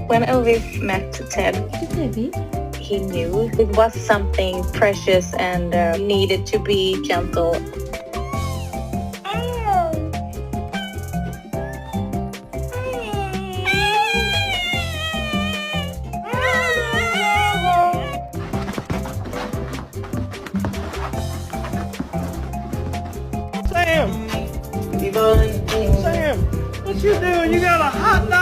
When Elvis met Ted, he knew it was something precious and needed to be gentle. Sam! Sam! What you doing? You got a hot dog?